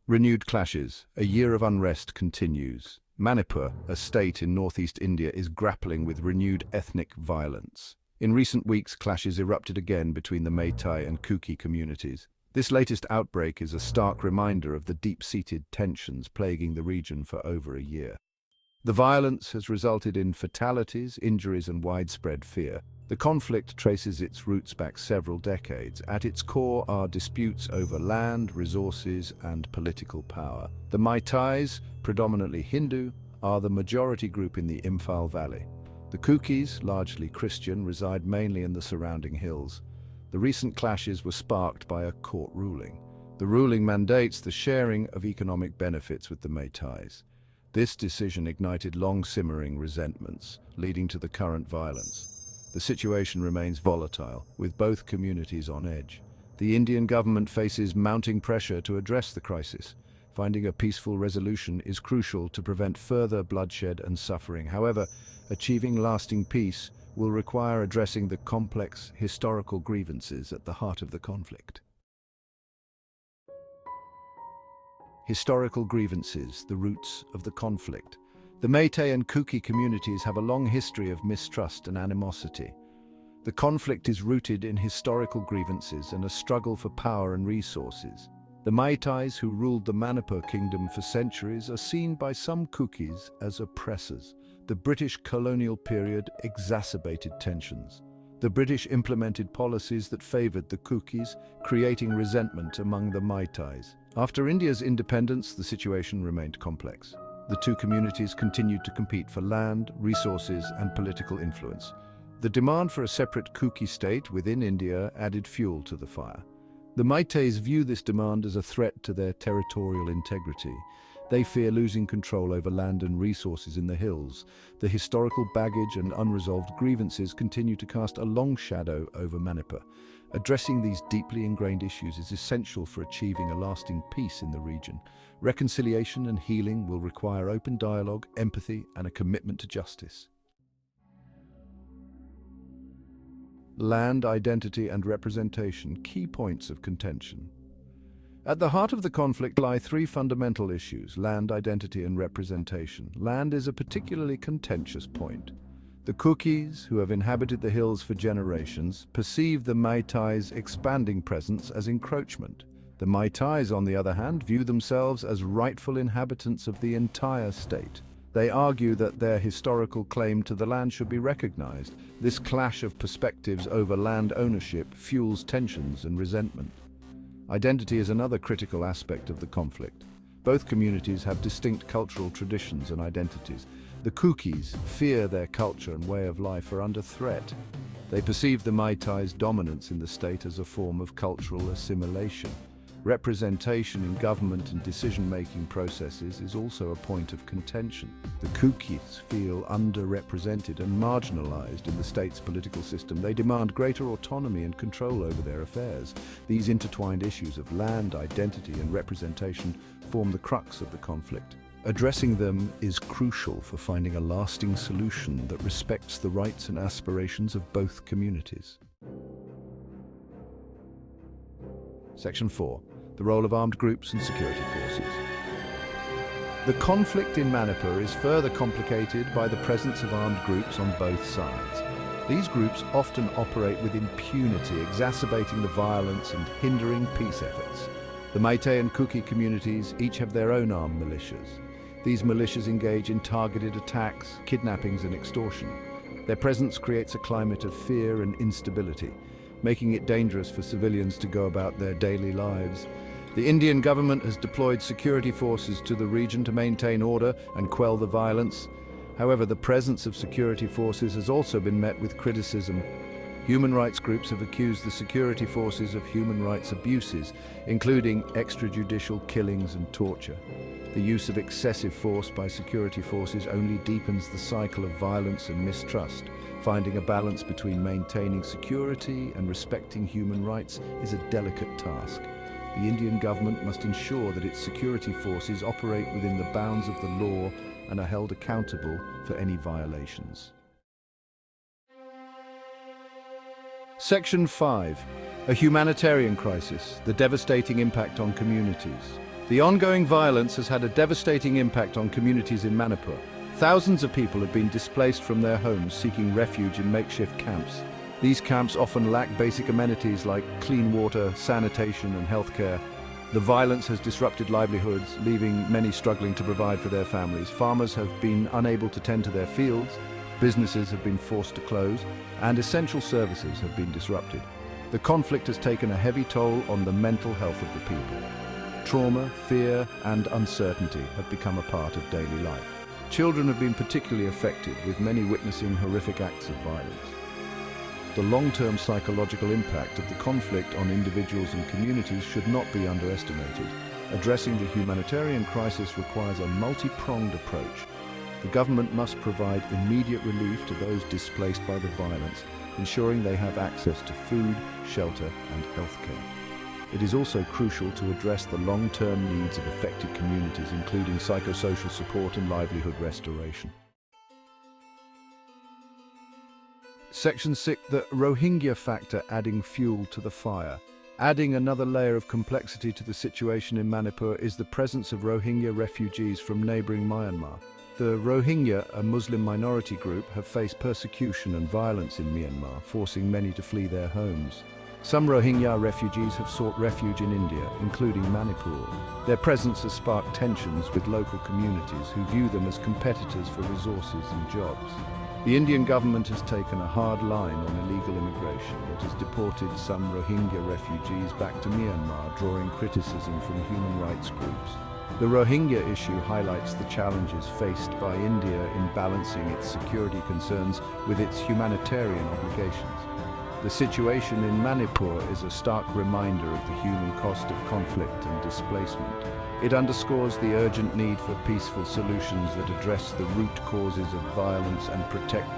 Renewed clashes. A year of unrest continues. Manipur, a state in northeast India, is grappling with renewed ethnic violence. In recent weeks, clashes erupted again between the Meitei and Kuki communities. This latest outbreak is a stark reminder of the deep-seated tensions plaguing the region for over a year. The violence has resulted in fatalities, injuries, and widespread fear. The conflict traces its roots back several decades. At its core are disputes over land, resources, and political power. The Meiteis, predominantly Hindu, are the majority group in the Imphal Valley. The Kukis, largely Christian, reside mainly in the surrounding hills. The recent clashes were sparked by a court ruling. The ruling mandates the sharing of economic benefits with the Meiteis. This decision ignited long-simmering resentments, leading to the current violence. The situation remains volatile, with both communities on edge. The Indian government faces mounting pressure to address the crisis. Finding a peaceful resolution is crucial to prevent further bloodshed and suffering. However, achieving lasting peace will require addressing the complex historical grievances at the heart of the conflict. Historical grievances, the roots of the conflict. The Meitei and Kuki communities have a long history of mistrust and animosity. The conflict is rooted in historical grievances and a struggle for power and resources. The Meiteis, who ruled the Manipur kingdom for centuries, are seen by some Kukis as oppressors. The British colonial period exacerbated tensions. The British implemented policies that favored the Kukis, creating resentment among the Meiteis. After India's independence, the situation remained complex. The two communities continued to compete for land, resources, and political influence. The demand for a separate Kuki state within India added fuel to the fire. The Meiteis view this demand as a threat to their territorial integrity. They fear losing control over land and resources in the hills. The historical baggage and unresolved grievances continue to cast a long shadow over Manipur. Addressing these deeply ingrained issues is essential for achieving a lasting peace in the region. Reconciliation and healing will require open dialogue, empathy, and a commitment to justice. Land, identity, and representation, key points of contention. At the heart of the conflict lie three fundamental issues: land, identity, and representation. Land is a particularly contentious point. The Kukis, who have inhabited the hills for generations, perceive the Meiteis' expanding presence as encroachment. The Meiteis, on the other hand, view themselves as rightful inhabitants of the entire state. They argue that their historical claim to the land should be recognized. This clash of perspectives over land ownership fuels tensions and resentment. Identity is another critical aspect of the conflict. Both communities have distinct cultural traditions and identities. The Kukis fear their culture and way of life are under threat. They perceive the Meiteis' dominance in the state as a form of cultural assimilation. Representation in government and decision-making processes is also a point of contention. The Kukis feel underrepresented and marginalized in the state's political system. They demand greater autonomy and control over their affairs. These intertwined issues of land, identity, and representation form the crux of the conflict. Addressing them is crucial for finding a lasting solution that respects the rights and aspirations of both communities. Section 4. The role of armed groups and security forces. The conflict in Manipur is further complicated by the presence of armed groups on both sides. These groups often operate with impunity, exacerbating the violence and hindering peace efforts. The Meitei and Kuki communities each have their own armed militias. These militias engage in targeted attacks, kidnappings, and extortion. Their presence creates a climate of fear and instability, making it dangerous for civilians to go about their daily lives. The Indian government has deployed security forces to the region to maintain order and quell the violence. However, the presence of security forces has also been met with criticism. Human rights groups have accused the security forces of human rights abuses, including extrajudicial killings and torture. The use of excessive force by security forces only deepens the cycle of violence and mistrust. Finding a balance between maintaining security and respecting human rights is a delicate task. The Indian government must ensure that its security forces operate within the bounds of the law and are held accountable for any violations. Section 5. A humanitarian crisis, the devastating impact on communities. The ongoing violence has had a devastating impact on communities in Manipur. Thousands of people have been displaced from their homes, seeking refuge in makeshift camps. These camps often lack basic amenities like clean water, sanitation, and healthcare. The violence has disrupted livelihoods, leaving many struggling to provide for their families. Farmers have been unable to tend to their fields, businesses have been forced to close, and essential services have been disrupted. The conflict has taken a heavy toll on the mental health of the people. Trauma, fear, and uncertainty have become a part of daily life. Children have been particularly affected, with many witnessing horrific acts of violence. The long-term psychological impact of the conflict on individuals and communities should not be underestimated. Addressing the humanitarian crisis requires a multi-pronged approach. The government must provide immediate relief to those displaced by the violence, ensuring they have access to food, shelter, and healthcare. It is also crucial to address the long-term needs of affected communities, including psychosocial support and livelihood restoration. Section 6. The Rohingya factor, adding fuel to the fire. Adding another layer of complexity to the situation in Manipur is the presence of Rohingya refugees from neighboring Myanmar. The Rohingya, a Muslim minority group, have faced persecution and violence in Myanmar, forcing many to flee their homes. Some Rohingya refugees have sought refuge in India, including Manipur. Their presence has sparked tensions with local communities who view them as competitors for resources and jobs. The Indian government has taken a hard line on illegal immigration. It has deported some Rohingya refugees back to Myanmar, drawing criticism from human rights groups. The Rohingya issue highlights the challenges faced by India in balancing its security concerns with its humanitarian obligations. The situation in Manipur is a stark reminder of the human cost of conflict and displacement. It underscores the urgent need for peaceful solutions that address the root causes of violence and protect